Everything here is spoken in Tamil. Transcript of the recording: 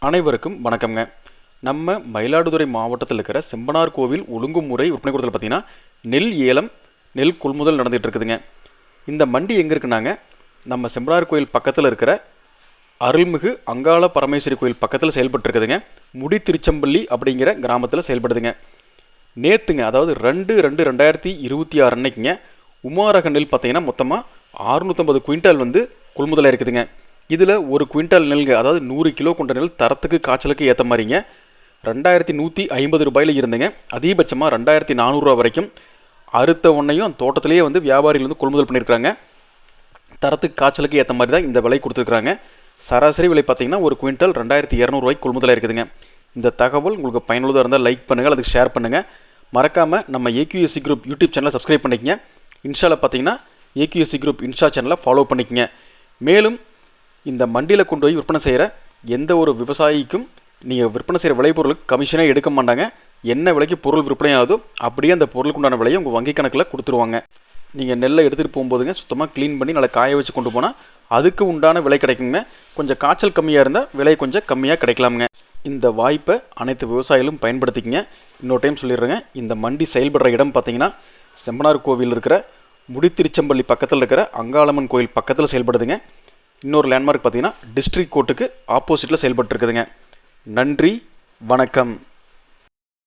அனைவருக்கும் வணக்கம்ங்க. நம்ம மயிலாடுதுறை மாவட்டத்தில் இருக்கிற செம்பனார் கோவில் ஒழுங்குமுறை விற்பனை கூடத்தில் பார்த்தீங்கன்னா நெல் ஏலம், நெல் கொள்முதல் நடந்துகிட்டு இருக்குதுங்க. இந்த மண்டி எங்கே இருக்குன்னாங்க, நம்ம செம்பனார் கோயில் பக்கத்தில் இருக்கிற அருள்மிகு அங்காள பரமேஸ்வரி கோயில் பக்கத்தில் செயல்பட்டு இருக்குதுங்க. முடித்திருச்சம்பள்ளி அப்படிங்கிற கிராமத்தில் செயல்படுதுங்க. நேற்றுங்க, அதாவது 2/2/2026 அன்னைக்குங்க உமாரக நெல் பார்த்தீங்கன்னா மொத்தமாக 650 குவிண்டால் கொள்முதலாக இருக்குதுங்க. இதில் ஒரு குவிண்டால் நெல்ங்க, அதாவது 100 கிலோ கொண்ட நெல் தரத்துக்கு காய்ச்சலுக்கு ஏற்ற மாதிரிங்க 2150 ரூபாயில் இருந்துங்க அதிகபட்சமாக 2400 ரூபா வரைக்கும் அறுத்த ஒன்றையும் தோட்டத்திலேயே வியாபாரிகள் கொள்முதல் பண்ணியிருக்காங்க. தரத்துக்கு காய்ச்சலுக்கு ஏற்ற மாதிரி தான் இந்த விலை கொடுத்துருக்குறாங்க. சராசரி விலை பார்த்தீங்கன்னா ஒரு குவிண்டால் 2200 ரூபாய்க்கு கொள்முதலாக இருக்குதுங்க. இந்த தகவல் உங்களுக்கு பயனுள்ளதாக இருந்தால் லைக் பண்ணுங்கள், அதுக்கு ஷேர் பண்ணுங்கள். மறக்காமல் நம்ம ஏக்யூஎஸ்சி குரூப் யூடியூப் சேனலை சப்ஸ்கிரைப் பண்ணிக்கங்க. இன்ஸ்டாவில் பார்த்தீங்கன்னா ஏக்யூஎஸ்சி குரூப் இன்ஸ்டா சேனலை ஃபாலோ பண்ணிக்கங்க. மேலும் இந்த மண்டியில் கொண்டு போய் விற்பனை செய்கிற எந்த ஒரு விவசாயிக்கும் நீங்கள் விற்பனை செய்கிற விளைபொருளுக்கு கமிஷனே எடுக்க மாட்டாங்க. என்ன விலைக்கு பொருள் விற்பனை ஆகுதோ அப்படியே அந்த பொருளுக்கு உண்டான விலையை உங்கள் வங்கி கணக்கில் கொடுத்துருவாங்க. நீங்கள் நெல்லை எடுத்துகிட்டு போகும்போதுங்க சுத்தமாக க்ளீன் பண்ணி நல்லா காய வச்சு கொண்டு போனால் அதுக்கு உண்டான விலை கிடைக்குங்க. கொஞ்சம் காய்ச்சல் கம்மியாக இருந்தால் விலை கொஞ்சம் கம்மியாக கிடைக்கலாமுங்க. இந்த வாய்ப்பை அனைத்து விவசாயிகளும் பயன்படுத்திக்கங்க. இன்னொரு டைம் சொல்லிடுறேங்க, இந்த மண்டி செயல்படுற இடம் பார்த்தீங்கன்னா செம்பனார் கோவில் இருக்கிற முடித்திருச்சம்பள்ளி பக்கத்தில் இருக்கிற அங்காளம்மன் கோயில் பக்கத்தில் செயல்படுதுங்க. இன்னொரு லேண்ட்மார்க் பார்த்தீங்கன்னா டிஸ்ட்ரிக்ட் கோர்ட்டுக்கு ஆப்போசிட்டில் செயல்பட்டு இருக்குதுங்க. நன்றி, வணக்கம்.